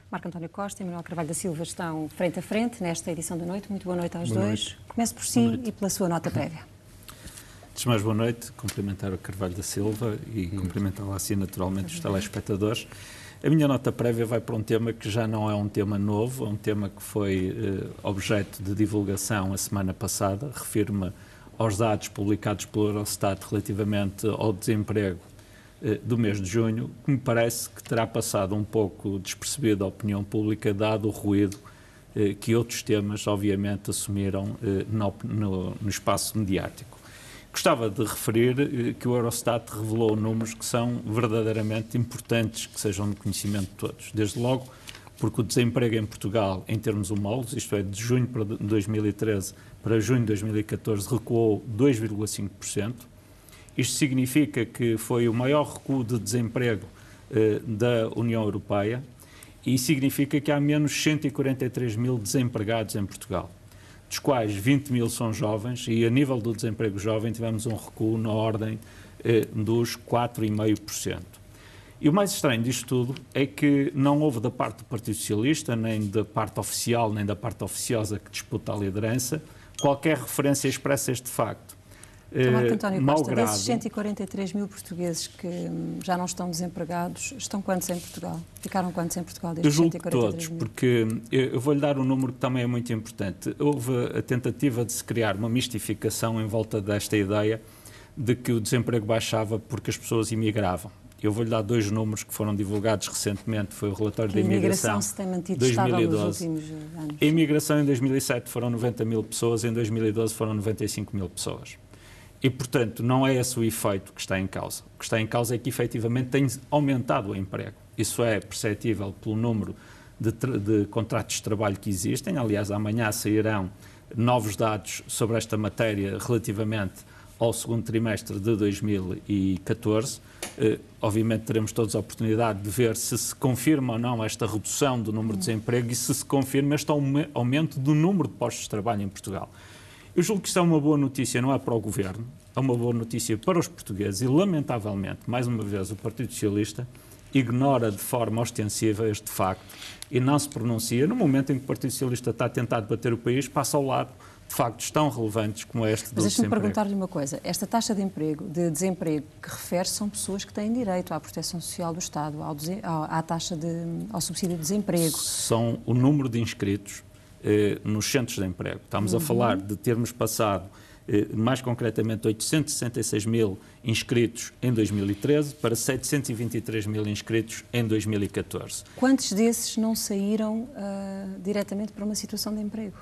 Marco António Costa e Manuel Carvalho da Silva estão frente a frente nesta edição da noite. Muito boa noite aos dois. Começo por si e pela sua nota prévia. Antes de mais, boa noite. Cumprimentar o Carvalho da Silva e cumprimentá-lo assim naturalmente os telespectadores. A minha nota prévia vai para um tema que já não é um tema novo, é um tema que foi objeto de divulgação a semana passada. Refiro-me aos dados publicados pelo Eurostat relativamente ao desemprego do mês de junho, que me parece que terá passado um pouco despercebido à opinião pública, dado o ruído que outros temas, obviamente, assumiram no espaço mediático. Gostava de referir que o Eurostat revelou números que são verdadeiramente importantes, que sejam de conhecimento de todos. Desde logo, porque o desemprego em Portugal, em termos homólogos, isto é, de junho de 2013 para junho de 2014, recuou 2,5%. Isto significa que foi o maior recuo de desemprego da União Europeia e significa que há menos 143 mil desempregados em Portugal, dos quais 20 mil são jovens, e a nível do desemprego jovem tivemos um recuo na ordem dos 4,5%. E o mais estranho disto tudo é que não houve da parte do Partido Socialista, nem da parte oficial, nem da parte oficiosa que disputa a liderança, qualquer referência expressa este facto. Então, Marco António Costa, desses 143 mil portugueses que já não estão desempregados, estão quantos em Portugal? Ficaram quantos em Portugal destes 143 mil? Porque eu vou-lhe dar um número que também é muito importante. Houve a tentativa de se criar uma mistificação em volta desta ideia de que o desemprego baixava porque as pessoas imigravam. Eu vou-lhe dar dois números que foram divulgados recentemente, foi o relatório da imigração se tem mantido 2012. Nos últimos anos. A imigração em 2007 foram 90 mil pessoas, em 2012 foram 95 mil pessoas. E, portanto, não é esse o efeito que está em causa. O que está em causa é que, efetivamente, tem aumentado o emprego. Isso é perceptível pelo número de contratos de trabalho que existem. Aliás, amanhã sairão novos dados sobre esta matéria relativamente ao segundo trimestre de 2014. Obviamente, teremos todos a oportunidade de ver se confirma ou não esta redução do número de desemprego e se confirma este aumento do número de postos de trabalho em Portugal. Eu julgo que isto é uma boa notícia, não é para o Governo, é uma boa notícia para os portugueses e, lamentavelmente, mais uma vez, o Partido Socialista ignora de forma ostensiva este facto e não se pronuncia. No momento em que o Partido Socialista está a tentar debater o país, passa ao lado de factos tão relevantes como este do desemprego. Mas deixe-me perguntar-lhe uma coisa. Esta taxa de desemprego que refere são pessoas que têm direito à proteção social do Estado, ao subsídio de desemprego. São o número de inscritos nos centros de emprego. Estamos a falar de termos passado, mais concretamente, 866 mil inscritos em 2013 para 723 mil inscritos em 2014. Quantos desses não saíram diretamente para uma situação de emprego?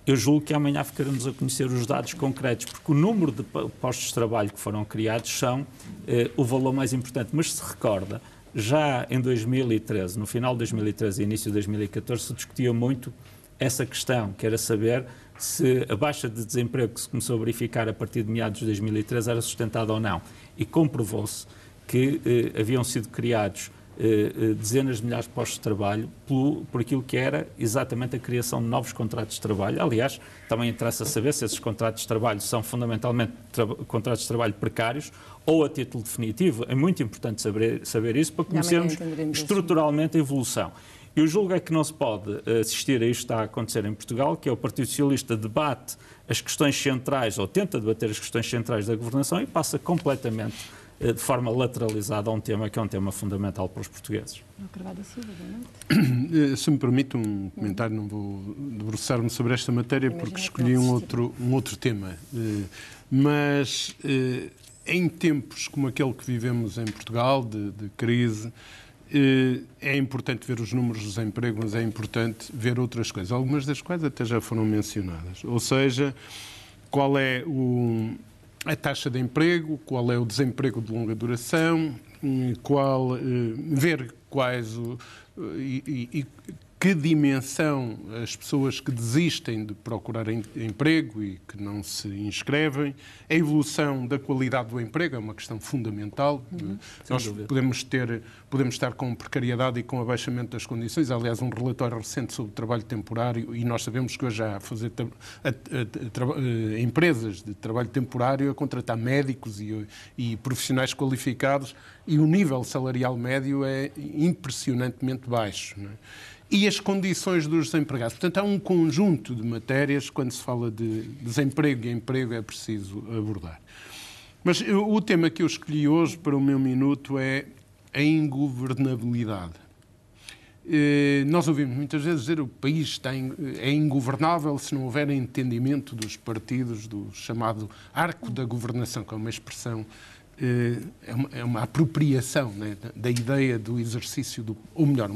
Eu julgo que amanhã ficaremos a conhecer os dados concretos, porque o número de postos de trabalho que foram criados são o valor mais importante. Mas se recorda, já em 2013, no final de 2013 e início de 2014, se discutia muito essa questão, que era saber se a baixa de desemprego que se começou a verificar a partir de meados de 2013 era sustentada ou não. E comprovou-se que haviam sido criados dezenas de milhares de postos de trabalho por aquilo que era exatamente a criação de novos contratos de trabalho. Aliás, também interessa saber se esses contratos de trabalho são fundamentalmente contratos de trabalho precários ou a título definitivo. É muito importante saber isso para conhecermos estruturalmente a evolução. Eu julgo é que não se pode assistir a isto que está a acontecer em Portugal, que é o Partido Socialista debate as questões centrais, ou tenta debater as questões centrais da governação e passa completamente de forma lateralizada a um tema que é um tema fundamental para os portugueses. Se me permite um comentário, não vou debruçar-me sobre esta matéria porque escolhi um outro tema, mas em tempos como aquele que vivemos em Portugal, de crise, é importante ver os números do desemprego, mas é importante ver outras coisas, algumas das quais até já foram mencionadas. Ou seja, qual é a taxa de emprego, qual é o desemprego de longa duração, ver quais que dimensão as pessoas que desistem de procurar emprego e que não se inscrevem, a evolução da qualidade do emprego é uma questão fundamental. Nós podemos estar com precariedade e com abaixamento das condições. Aliás, um relatório recente sobre o trabalho temporário, e nós sabemos que hoje há a fazer empresas de trabalho temporário a contratar médicos e profissionais qualificados, e o nível salarial médio é impressionantemente baixo, não é? E as condições dos desempregados. Portanto, há um conjunto de matérias, quando se fala de desemprego e emprego, é preciso abordar. Mas o tema que eu escolhi hoje para o meu minuto é a ingovernabilidade. Nós ouvimos muitas vezes dizer que o país é ingovernável se não houver entendimento dos partidos, do chamado arco da governação, que é uma expressão, é uma apropriação, né, da ideia do exercício do... Ou melhor,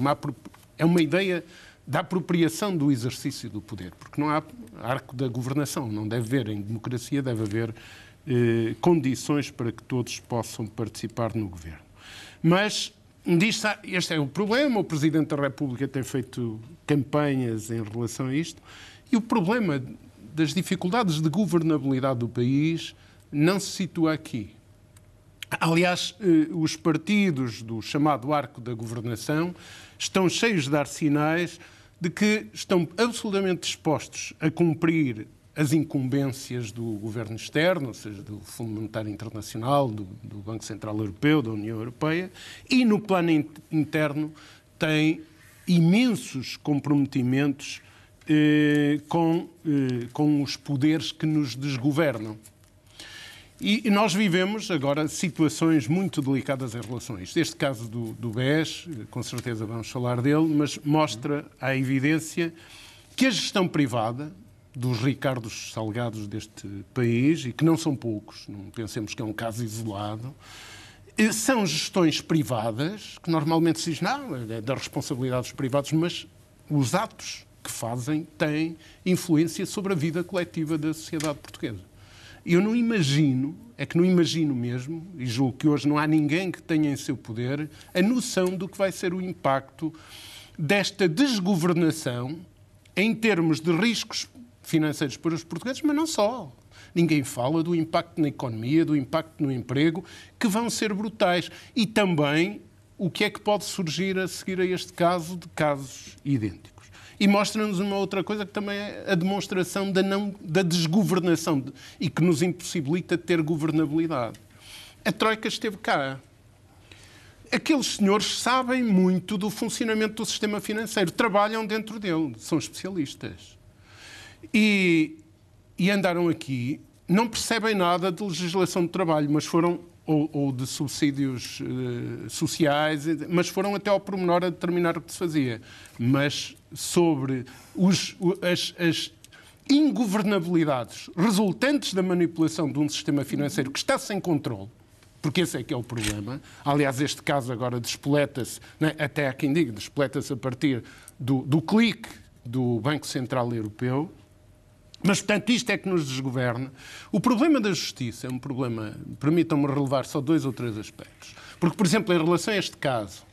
é uma ideia da apropriação do exercício do poder, porque não há arco da governação, não deve haver, em democracia deve haver condições para que todos possam participar no governo. Mas este é o problema, o Presidente da República tem feito campanhas em relação a isto, e o problema das dificuldades de governabilidade do país não se situa aqui. Aliás, os partidos do chamado arco da governação estão cheios de dar sinais de que estão absolutamente dispostos a cumprir as incumbências do governo externo, ou seja, do Fundo Monetário Internacional, do Banco Central Europeu, da União Europeia, e no plano interno têm imensos comprometimentos com os poderes que nos desgovernam. E nós vivemos agora situações muito delicadas em relação a isto. Este caso do BES, com certeza vamos falar dele, mas mostra à evidência que a gestão privada dos Ricardos Salgados deste país, e que não são poucos, não pensemos que é um caso isolado, são gestões privadas, que normalmente se diz, não, é da responsabilidade dos privados, mas os atos que fazem têm influência sobre a vida coletiva da sociedade portuguesa. Eu não imagino mesmo, e julgo que hoje não há ninguém que tenha em seu poder, a noção do que vai ser o impacto desta desgovernação em termos de riscos financeiros para os portugueses, mas não só. Ninguém fala do impacto na economia, do impacto no emprego, que vão ser brutais. E também o que é que pode surgir a seguir a este caso, de casos idênticos. E mostra-nos uma outra coisa que também é a demonstração da desgovernação e que nos impossibilita ter governabilidade. A Troika esteve cá. Aqueles senhores sabem muito do funcionamento do sistema financeiro, trabalham dentro dele, são especialistas. E andaram aqui, não percebem nada de legislação de trabalho, mas foram... Ou de subsídios sociais, mas foram até ao pormenor a determinar o que se fazia. Mas sobre as ingovernabilidades resultantes da manipulação de um sistema financeiro que está sem controle, porque esse é que é o problema. Aliás, este caso agora despoleta-se, né? Até há quem diga, despoleta-se a partir do clique do Banco Central Europeu. Mas, portanto, isto é que nos desgoverna. O problema da justiça é um problema, permitam-me relevar só 2 ou 3 aspectos. Porque, por exemplo, em relação a este caso,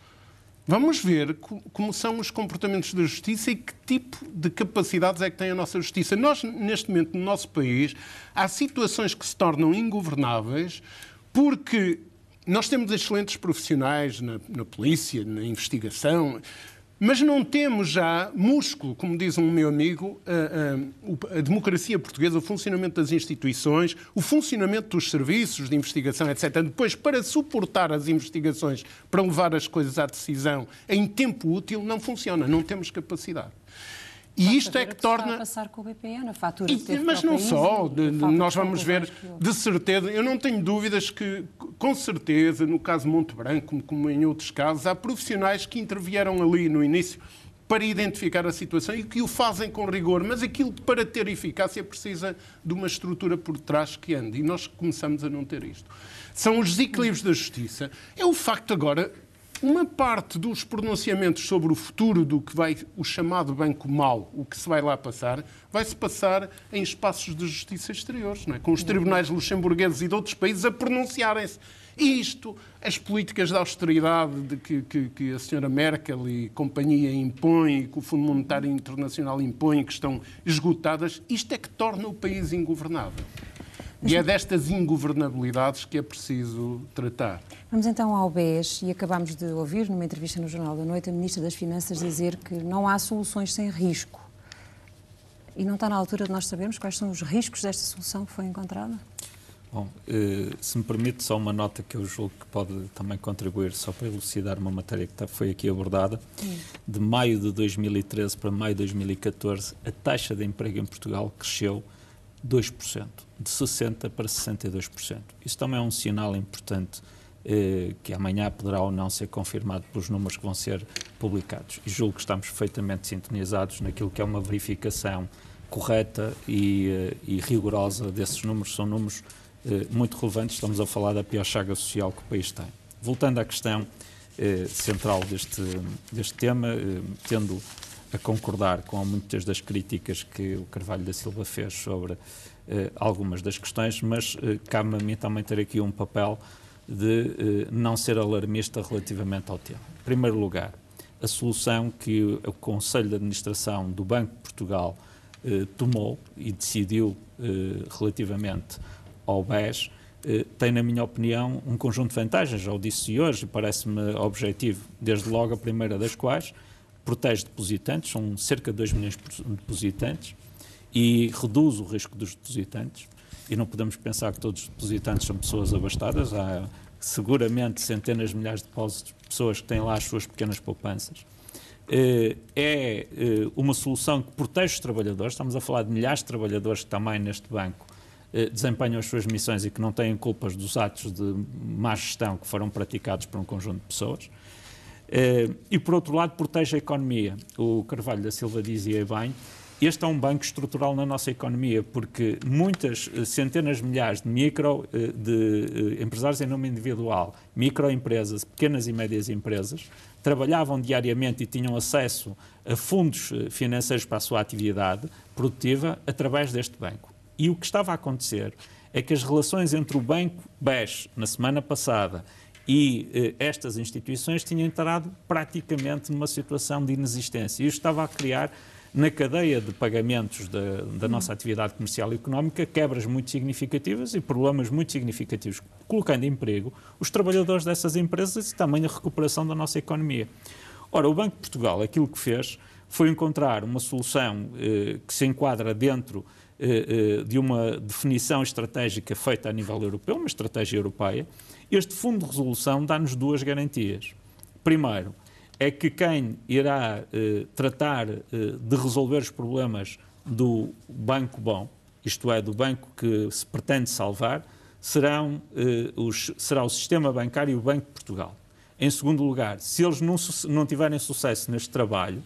vamos ver como são os comportamentos da justiça e que tipo de capacidades é que tem a nossa justiça. Nós, neste momento, no nosso país, há situações que se tornam ingovernáveis porque nós temos excelentes profissionais na polícia, na investigação, mas não temos já músculo, como diz um meu amigo, a democracia portuguesa, o funcionamento das instituições, o funcionamento dos serviços de investigação, etc. Depois, para suportar as investigações, para levar as coisas à decisão em tempo útil, não funciona, não temos capacidade. E isto é que torna... Está a passar com o BPN, a fatura mas não só, nós vamos ver, de certeza, eu não tenho dúvidas que, com certeza, no caso Monte Branco, como em outros casos, há profissionais que intervieram ali no início para identificar a situação e que o fazem com rigor, mas aquilo que para ter eficácia precisa de uma estrutura por trás que ande, e nós começamos a não ter isto. São os desequilíbrios da justiça. É o facto agora uma parte dos pronunciamentos sobre o futuro do que vai o chamado Banco Mau, o que se vai lá passar, vai-se passar em espaços de justiça exteriores, não é? Com os tribunais luxemburgueses e de outros países a pronunciarem-se. E isto, as políticas de austeridade que a senhora Merkel e companhia impõem, que o Fundo Monetário Internacional impõe, que estão esgotadas, isto é que torna o país ingovernável. E é destas ingovernabilidades que é preciso tratar. Vamos então ao BES, e acabámos de ouvir numa entrevista no Jornal da Noite a Ministra das Finanças dizer que não há soluções sem risco. E não está na altura de nós sabermos quais são os riscos desta solução que foi encontrada? Bom, se me permite só uma nota que eu julgo que pode também contribuir, só para elucidar uma matéria que foi aqui abordada. De maio de 2013 para maio de 2014, a taxa de emprego em Portugal cresceu 2%, de 60% para 62%. Isso também é um sinal importante que amanhã poderá ou não ser confirmado pelos números que vão ser publicados. E julgo que estamos perfeitamente sintonizados naquilo que é uma verificação correta e rigorosa desses números. São números muito relevantes. Estamos a falar da pior chaga social que o país tem. Voltando à questão central deste tema, tendo a concordar com muitas das críticas que o Carvalho da Silva fez sobre algumas das questões, mas cabe-me a mim também ter aqui um papel de não ser alarmista relativamente ao tema. Em primeiro lugar, a solução que o Conselho de Administração do Banco de Portugal tomou e decidiu relativamente ao BES tem, na minha opinião, um conjunto de vantagens. Já o disse hoje, parece-me objetivo, desde logo a primeira das quais protege depositantes, são cerca de 2 milhões de depositantes, e reduz o risco dos depositantes. E não podemos pensar que todos os depositantes são pessoas abastadas. Há seguramente centenas de milhares de depósitos de pessoas que têm lá as suas pequenas poupanças. É uma solução que protege os trabalhadores. Estamos a falar de milhares de trabalhadores que também neste banco desempenham as suas missões e que não têm culpas dos atos de má gestão que foram praticados por um conjunto de pessoas. E, por outro lado, protege a economia. O Carvalho da Silva dizia bem, este é um banco estrutural na nossa economia, porque muitas centenas de milhares de empresários em nome individual, microempresas, pequenas e médias empresas, trabalhavam diariamente e tinham acesso a fundos financeiros para a sua atividade produtiva através deste banco. E o que estava a acontecer é que as relações entre o Banco BES, na semana passada, e estas instituições tinham entrado praticamente numa situação de inexistência. E isto estava a criar, na cadeia de pagamentos da nossa atividade comercial e económica, quebras muito significativas e problemas muito significativos, colocando em emprego os trabalhadores dessas empresas e também a recuperação da nossa economia. Ora, o Banco de Portugal, aquilo que fez foi encontrar uma solução que se enquadra dentro de uma definição estratégica feita a nível europeu, uma estratégia europeia. Este Fundo de Resolução dá-nos duas garantias. Primeiro, é que quem irá tratar de resolver os problemas do banco bom, isto é, do banco que se pretende salvar, será o sistema bancário e o Banco de Portugal. Em segundo lugar, se eles não tiverem sucesso neste trabalho,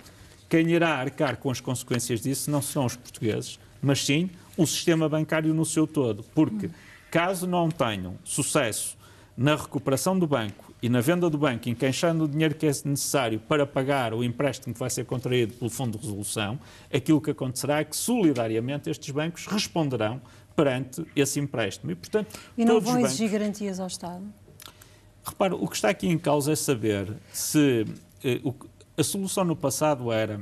quem irá arcar com as consequências disso não são os portugueses, mas sim o sistema bancário no seu todo, porque caso não tenham sucesso na recuperação do banco e na venda do banco, encaixando o dinheiro que é necessário para pagar o empréstimo que vai ser contraído pelo Fundo de Resolução, aquilo que acontecerá é que solidariamente estes bancos responderão perante esse empréstimo. E, portanto, e não vão exigir garantias ao Estado? Repara, o que está aqui em causa é saber se a solução no passado era,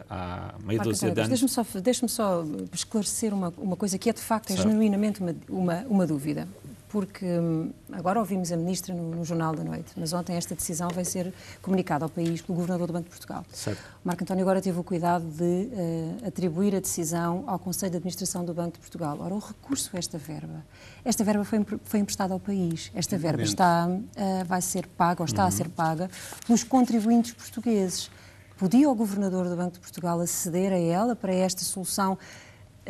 há meia dúzia de anos... Deixe-me só esclarecer uma coisa que é de facto genuinamente uma dúvida. Porque agora ouvimos a Ministra no Jornal da Noite, mas ontem esta decisão vai ser comunicada ao país pelo Governador do Banco de Portugal. Certo. O Marco António agora teve o cuidado de atribuir a decisão ao Conselho de Administração do Banco de Portugal. Ora, o recurso a esta verba foi emprestada ao país. Esta verba vai ser paga, ou está a ser paga, pelos contribuintes portugueses. Podia o Governador do Banco de Portugal aceder a ela para esta solução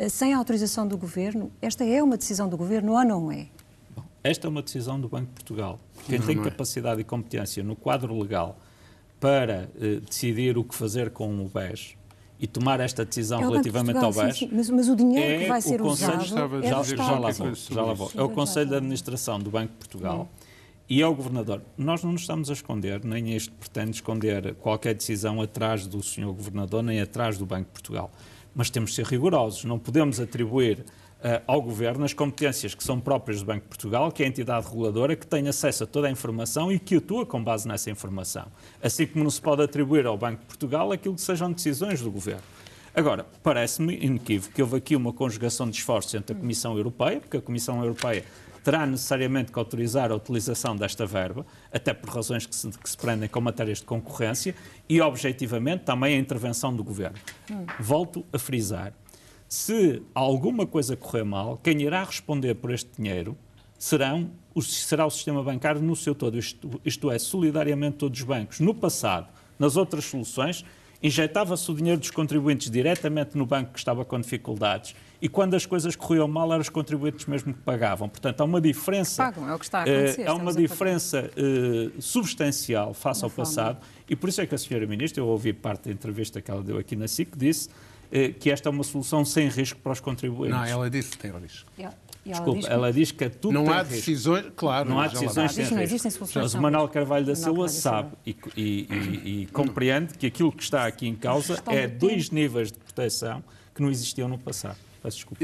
sem autorização do Governo? Esta é uma decisão do Governo ou não é? Esta é uma decisão do Banco de Portugal. Quem tem capacidade e competência no quadro legal para decidir o que fazer com o BES e tomar esta decisão relativamente ao BES... Sim. Mas o dinheiro que vai ser usado já lá vou. É o Conselho de Administração do Banco de Portugal e ao Governador. Nós não nos estamos a esconder, nem este pretende esconder qualquer decisão atrás do Sr. Governador, nem atrás do Banco de Portugal. Mas temos de ser rigorosos, não podemos atribuir ao Governo as competências que são próprias do Banco de Portugal, que é a entidade reguladora, que tem acesso a toda a informação e que atua com base nessa informação. Assim como não se pode atribuir ao Banco de Portugal aquilo que sejam decisões do Governo. Agora, parece-me inequívoco que houve aqui uma conjugação de esforços entre a Comissão Europeia, porque a Comissão Europeia terá necessariamente que autorizar a utilização desta verba, até por razões que se prendem com matérias de concorrência, e, objetivamente, também a intervenção do Governo. Volto a frisar, se alguma coisa correr mal, quem irá responder por este dinheiro será o sistema bancário no seu todo, isto é, solidariamente todos os bancos. No passado, nas outras soluções, injetava-se o dinheiro dos contribuintes diretamente no banco que estava com dificuldades e quando as coisas corriam mal eram os contribuintes mesmo que pagavam. Portanto, há uma diferença, pagam, é o que está a acontecer, há uma diferença substancial face ao passado e por isso é que a Sra. Ministra, eu ouvi parte da entrevista que ela deu aqui na SIC, disse que esta é uma solução sem risco para os contribuintes. Não, ela disse que tem risco. Desculpa, ela diz que é tudo não tem há risco. Decisões, claro. Não há decisões sem risco. Mas o Manuel Carvalho da Silva sabe e compreende que aquilo que está aqui em causa é 2 níveis de proteção que não existiam no passado. Peço desculpa.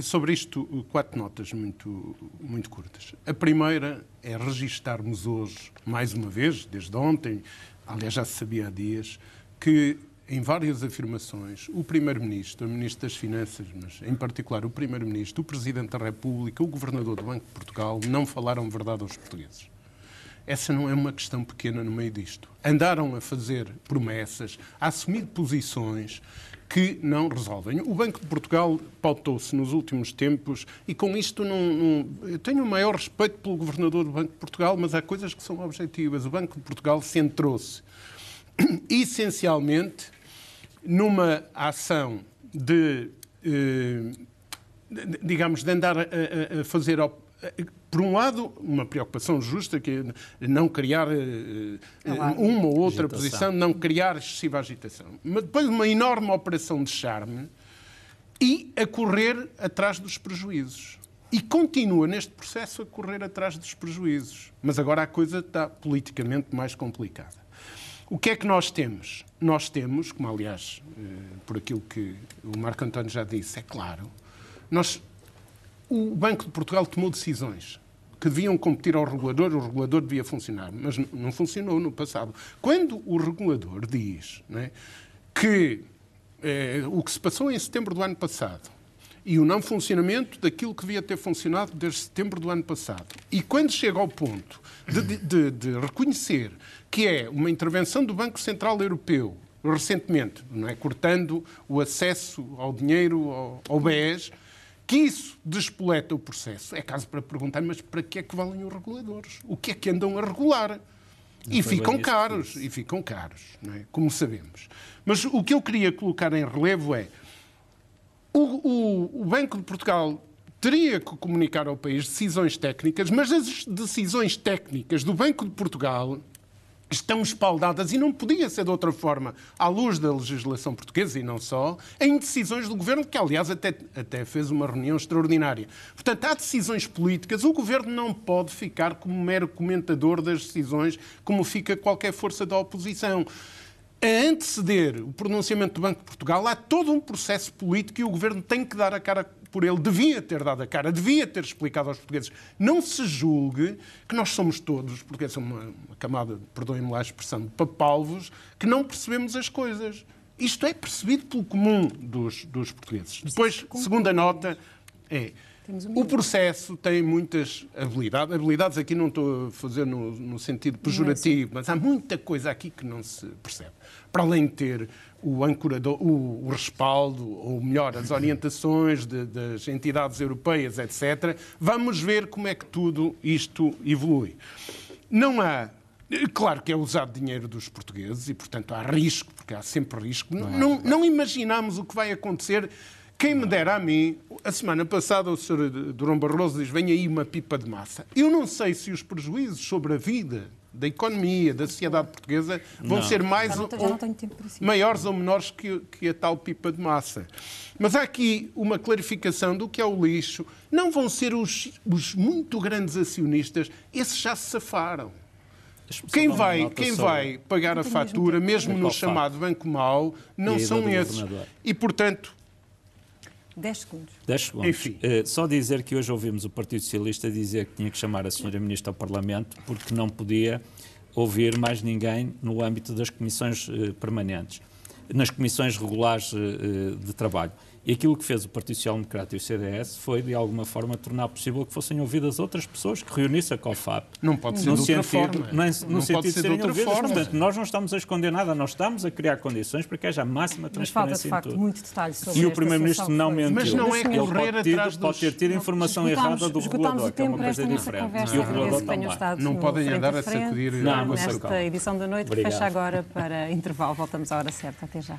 Sobre isto, 4 notas muito, muito curtas. A primeira é registarmos hoje, mais uma vez, desde ontem, aliás já se sabia há dias, que em várias afirmações, o Primeiro-Ministro, o Ministro das Finanças, mas em particular o Primeiro-Ministro, o Presidente da República, o Governador do Banco de Portugal, não falaram verdade aos portugueses. Essa não é uma questão pequena no meio disto. Andaram a fazer promessas, a assumir posições que não resolvem. O Banco de Portugal pautou-se nos últimos tempos e com isto eu tenho o maior respeito pelo Governador do Banco de Portugal, mas há coisas que são objetivas. O Banco de Portugal centrou-se essencialmente numa ação de andar a fazer, por um lado, uma preocupação justa, que é não criar uma ou outra posição, não criar excessiva agitação. Mas depois uma enorme operação de charme e a correr atrás dos prejuízos. E continua neste processo a correr atrás dos prejuízos. Mas agora a coisa está politicamente mais complicada. O que é que nós temos? Nós temos, como aliás, por aquilo que o Marco António já disse, é claro, o Banco de Portugal tomou decisões que deviam competir ao regulador, o regulador devia funcionar, mas não funcionou no passado. Quando o regulador diz, não é, que o que se passou em setembro do ano passado e o não funcionamento daquilo que devia ter funcionado desde setembro do ano passado, e quando chega ao ponto de reconhecer que é uma intervenção do Banco Central Europeu, recentemente, não é, cortando o acesso ao dinheiro, ao BES, que isso despoleta o processo. É caso para perguntar, mas para que é que valem os reguladores? O que é que andam a regular? E ficam caros, não é? Como sabemos. Mas o que eu queria colocar em relevo é o Banco de Portugal teria que comunicar ao país decisões técnicas, mas as decisões técnicas do Banco de Portugal estão espaldadas, e não podia ser de outra forma, à luz da legislação portuguesa e não só, em decisões do Governo, que aliás até fez uma reunião extraordinária. Portanto, há decisões políticas, o Governo não pode ficar como mero comentador das decisões, como fica qualquer força da oposição. A anteceder o pronunciamento do Banco de Portugal, há todo um processo político e o Governo tem que dar a cara por ele, devia ter dado a cara, devia ter explicado aos portugueses. Não se julgue que nós somos todos, porque é uma camada, perdoem-me lá a expressão, de papalvos, que não percebemos as coisas. Isto é percebido pelo comum dos portugueses. Depois, segunda nota, o processo tem muitas habilidades. Habilidades aqui não estou a fazer no sentido pejorativo, mas há muita coisa aqui que não se percebe. Para além de ter o ancorador, o respaldo, ou melhor, as orientações das entidades europeias, etc., vamos ver como é que tudo isto evolui. Não há... Claro que é usado dinheiro dos portugueses e, portanto, há risco, porque há sempre risco. Não imaginamos o que vai acontecer. Quem me dera a mim, a semana passada o Sr. Durão Barroso diz, vem aí uma pipa de massa. Eu não sei se os prejuízos sobre a vida da economia, da sociedade portuguesa, vão ser mais já não tenho tempo para si. maiores ou menores que a tal pipa de massa. Mas há aqui uma clarificação do que é o lixo. Não vão ser os muito grandes acionistas, esses já se safaram. Quem vai pagar a fatura, mesmo no chamado Banco Mau, não são esses. E, portanto... 10 segundos. 10 segundos. Enfim. Só dizer que hoje ouvimos o Partido Socialista dizer que tinha que chamar a Sra. Ministra ao Parlamento porque não podia ouvir mais ninguém no âmbito das comissões permanentes, nas comissões regulares de trabalho. E aquilo que fez o Partido Social Democrata e o CDS foi, de alguma forma, tornar possível que fossem ouvidas outras pessoas, que reunisse a COFAP. Não pode ser de outra forma. No sentido de serem ouvidas. Portanto, nós não estamos a esconder nada, nós estamos a criar condições para que haja a máxima transparência em tudo. Mas falta, de facto, muito detalhe sobre E o Primeiro-Ministro não mentiu. Mas não é correr atrás pode ter tido informação errada do regulador, que é uma coisa diferente. E o regulador também. Não podem andar a sacudir a água nesta edição da noite, que fecha agora para intervalo. Voltamos à hora certa. Até já.